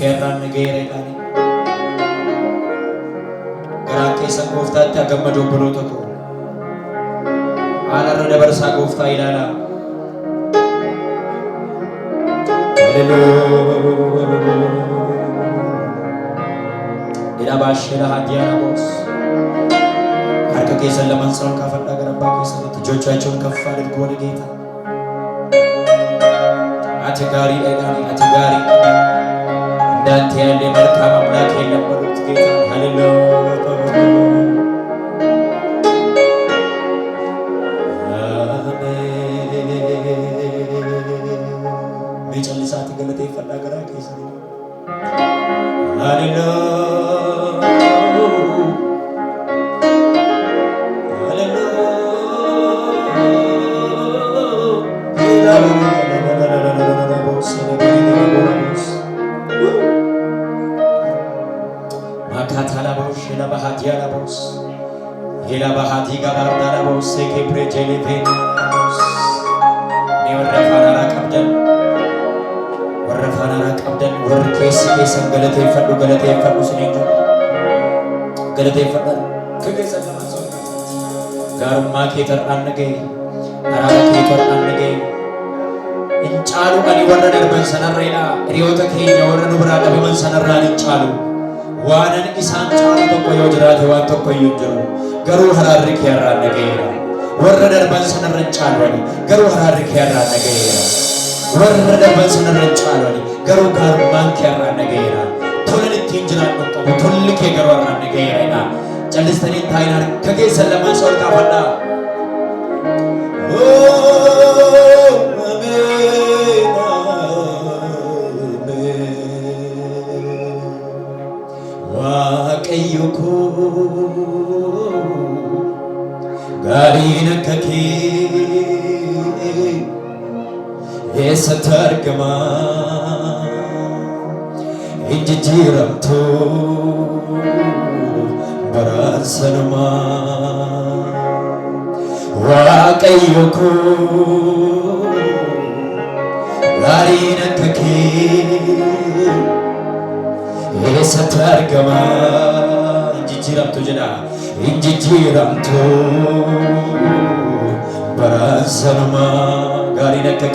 keerraan nageere qaani garaa keessa gooftaatti agammadoo boloota koo aanarra dabarsaa gooftaa ilaala. Ila baashela hadiyaa boos harka keessa lamaan sa'oon kaafadhaa gara abbaa keessatti ijoolchachuun kaffaa dirguu wal geeta. Ati gaarii dhaydhaanii ati gaarii እንዳንተ ያለ መልካም አምላክ የለም በሉት ጌታ ሃሌሉያ ሜጨልሳት ገለቴ ፈዳ ገራ ከይሰ ሃሌሉያ Hela bahati gabarda la bosse che pregele venos ne warra fanara qabdan warra keessa galate fadhu sinenjo galate fadhu kegesa lamaso garumma keetar annage arara keetar annage inchalu ani warra darban sanarreela riyota keenya warra nubra qabaman sanarra inchalu waanan isaan caalu tokko yoo jiraate waan tokko iyyuu jiru garuu haraarri kee irraa nageera warra darban sanarra caalwani garuu haraarri kee irraa nageera warra darban sanarra caalwani garuu gaarummaan kee irraa nageera tolan ittiin jiraannu qabu tolli kee garuu irraa nageera callistanii taayinaan ka keessa lamaan sool kaafadhaa waaqayyoko gaariin akka kee eessatti argama hin jijjiiramtu baraan sanumaa waaqayyoko gaariin akka kee eessatti argama injijjiiramtu jedha injijjiiramtu baraan sanumaa gaariin akka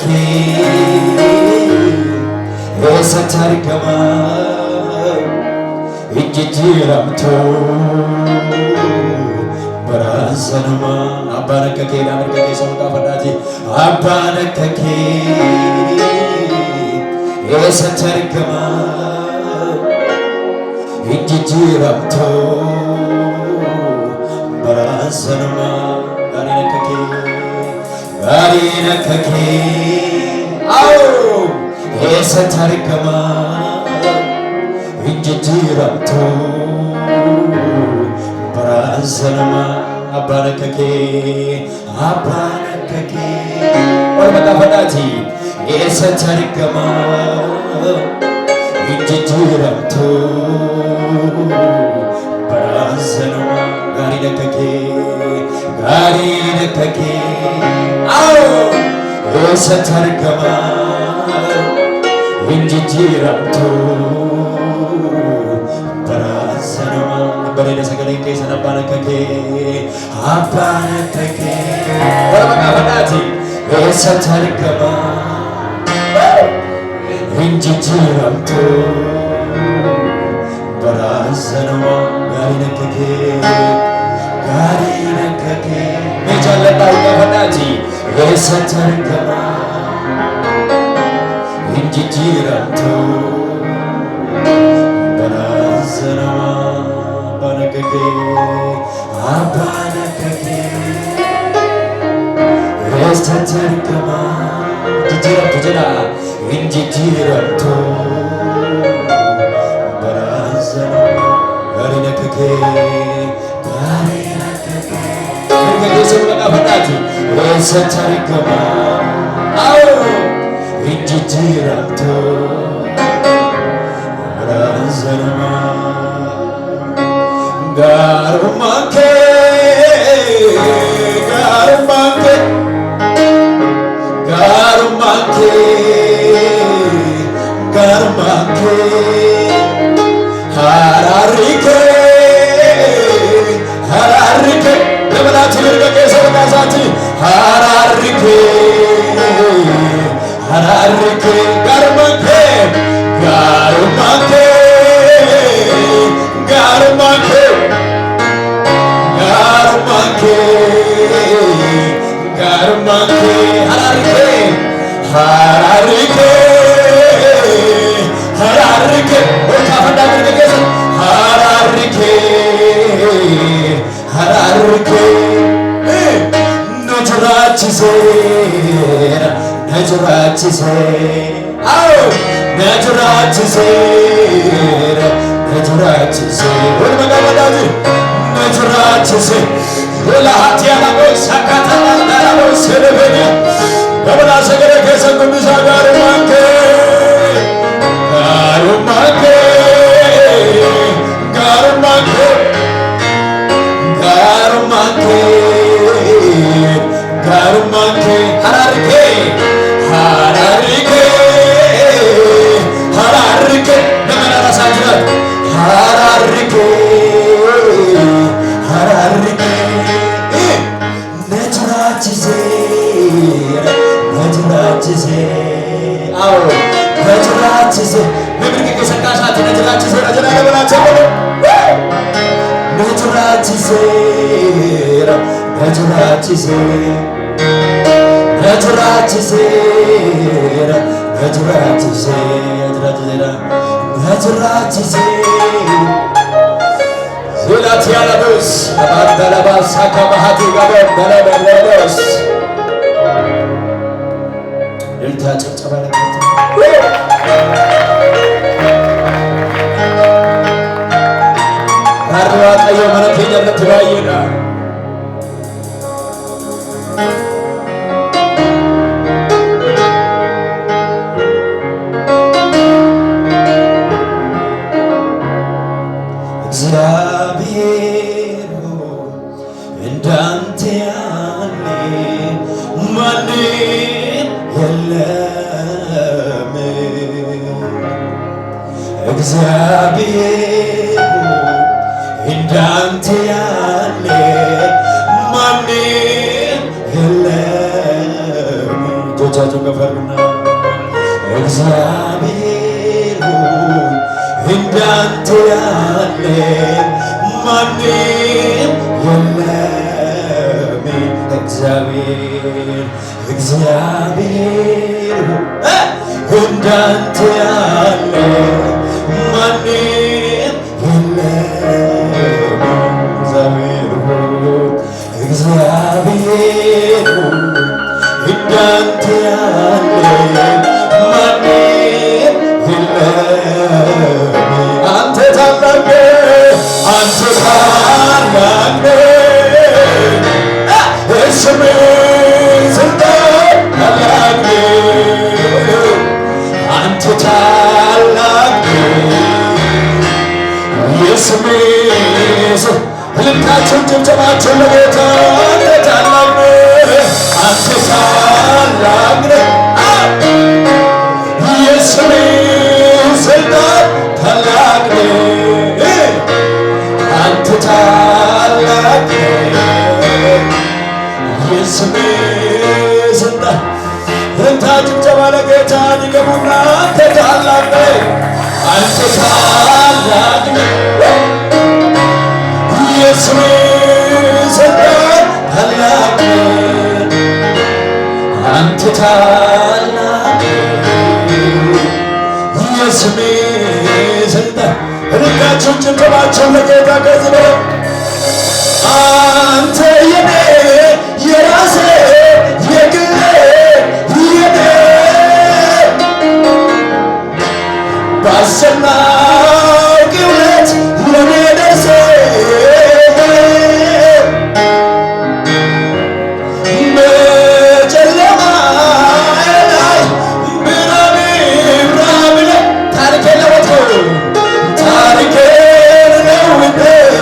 kee eessatti argama injijjiiramtu baraan sanumaa abbaan akka keedhaan erga keessa maqaafadhaati abbaan akka kee eessatti argama injijjiiramtu baraan sanumaa gaariin akka kee eessatti argama injijjiiramtu baraan sanumaa abbaan akka kee ol maqaafadhaati eessatti argama injijjiiramtu baraan sanumaa gaariin akka kee eessatti argama injijjiiramtu baraan sanumaa bareeda sagaleen keessan abbaan akka kee ol maqaafadhaati eessatti argama injijjiiramtu baraan sanumaa gaariin akka kee mee jaalladhaa maqaafadhaati eessatti argama injijjiiramtu baraan sanumaa abbaan akka kee eessatti argama injijjiiramtu jedha injijjiiramtu baraan sanumaa gaariin akka kee erga keessa maqaafadhaati eessatti argama injijjiiramtu baraan sanumaa gaarummaan kee gaarummaan kee ድርቀቄ ሰበቃሳት ሀራርኬ ሀራርኬ ጋርማንኬ ጋርማንኬ ጋርማንኬ ጋርማንኬ ጋርማንኬ ሀራርኬ ሀራርኬ ሀራርኬ ወካፈንዳ ድርቀቄ ሀራርኬ ሀራርኬ ነጅራችሴራ ነጅራችሴ አዎ ነጅራችሴራ ነጅራችሴ ወደ መጋባዳት ነጅራችሴ ወላሃት ያላቦስ አካታና ዳራቦስ ለበኒ ገበላ ሰገረ ከሰንዱሳ ጋር ማንከ ጋር ማንከ ጋር ማንከ ጋር ማንከ ጋር ማንከ ሀራርኬ ሀራርኬ ሀራርኬ ለመናራሳጅራት ሀራርኬ ሀራርኬ ነጅራችሴ ነጅራችሴ አዎ ነጅራችሴ ለብርቅ ከሰቃሻት ነጅራችሴ ነጅራ ለበላቸው ነጅራችሴ ነጅራችሴ ነጅራችሴ ነጅራችሴ ነጅራችሴ ዙላት ያለበስ ባንደለባስ አካባሃቲ ጋር ደለበለስ ልልታ ጨብጨባ ለከተ አርዋ ቀዮ መረከኛ ለተባየና እግዚአብሔር እንዳንተ ያለ ማንም የለም። እግዚአብሔር እንዳንተ ያለ ማንም የለም። እጆቻችሁን ከፍ አድርጉና እግዚአብሔር እንዳንተ ያለ ማንም የለም። እግዚአብሔር እግዚአብሔር እንዳንተ ያለ ማንም የለም። እግዚአብሔር እግዚአብሔር እንዳንተ ያለ ማንም የለም። አንተ ታላቅ አንተ ታላቅ ስምህ ስልጣን ታላቅ አንተ ታላቅ የስምህ እልልታችሁን ጭብጨባችሁን ለጌታ አንተ ታላቅ አንተ ታላቅ የስምህ ስልጣን ታላቅ አንተ ታላቅ የስምህ ስልጣን እልልታ ጭብጨባ ለጌታ ይገቡና አንተ ታላቅ አንተ ታላቅ የስምህ ስልጣን ታላቅ አንተ ታላቅ የስምህ ስልጣን እልልታችሁን ጭብጨባችሁን ለጌታ ከዚህ በላይ አንተ የኔ የራሴ የግሌ የኔ ባሰናቂ እውነት ለኔ ደርሰ በጨለማ ላይ ብርሃን ይብራ ብለህ ታሪኬን ለወጥከው ታሪኬን ለውጠህ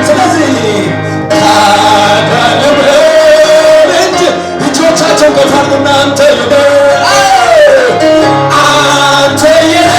ስለዚህ ታዲያ ልበል እንጂ እጆቻቸውን ከፍ አድርጉና አንተ የኔ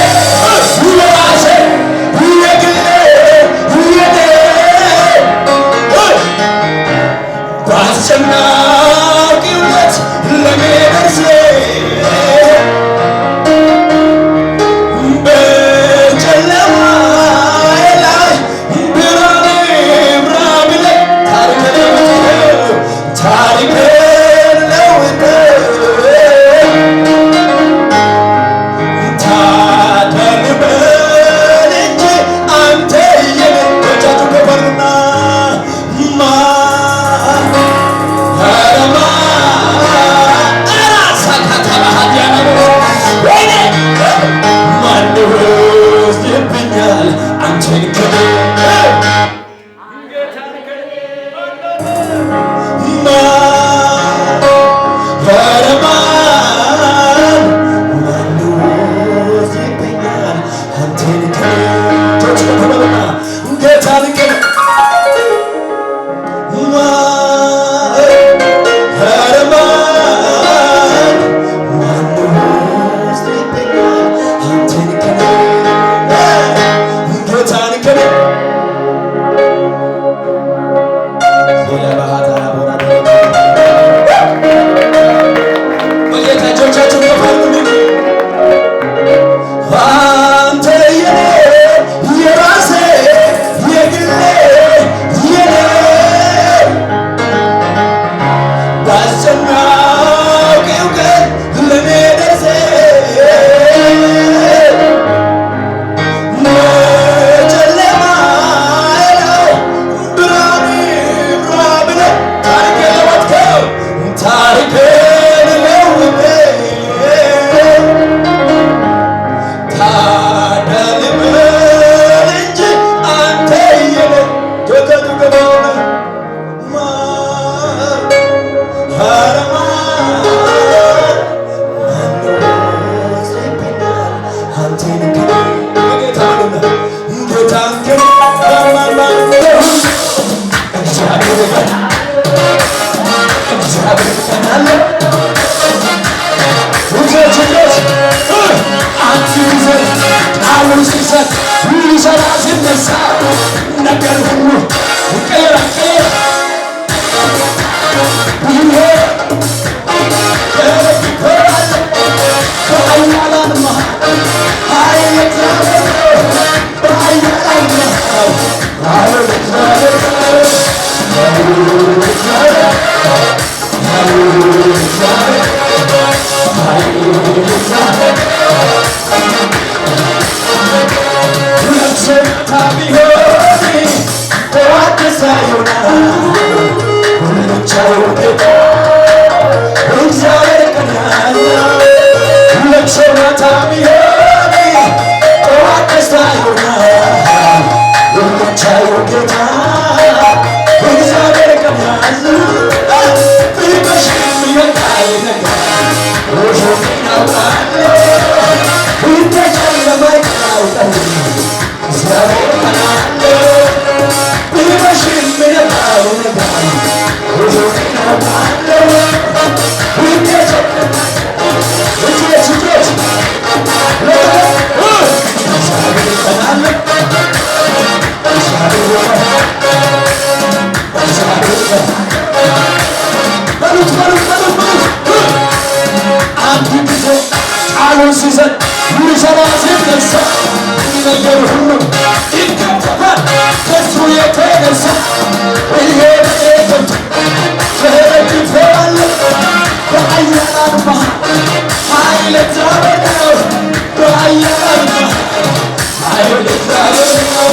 ቃሉን ሲሰጥ ሊሰራ ሲነሳ ነገር ሁሉ ይቀየራል። በኃያላን መሃል ኃይል እግዚአብሔር በኃያላን መሃል ኃይል እግዚአብሔር ቃሉን ሲሰጥ ሊሰራ ሲነሳ ነገር ሁሉ ይከፈታል ከሱ የተነሳ ተረግፈዋል በኃያላን መሃል ኃይል እግዚአብሔር ነው በኃያላን መሃል ኃይል እግዚአብሔር ነው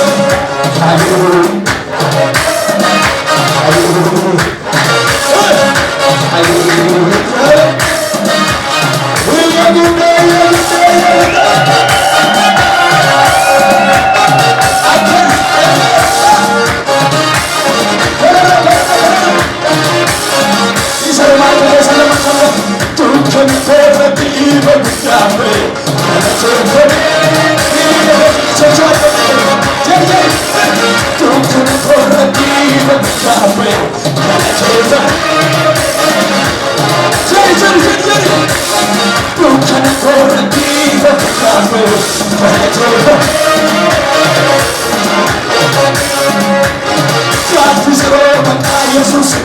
Jesus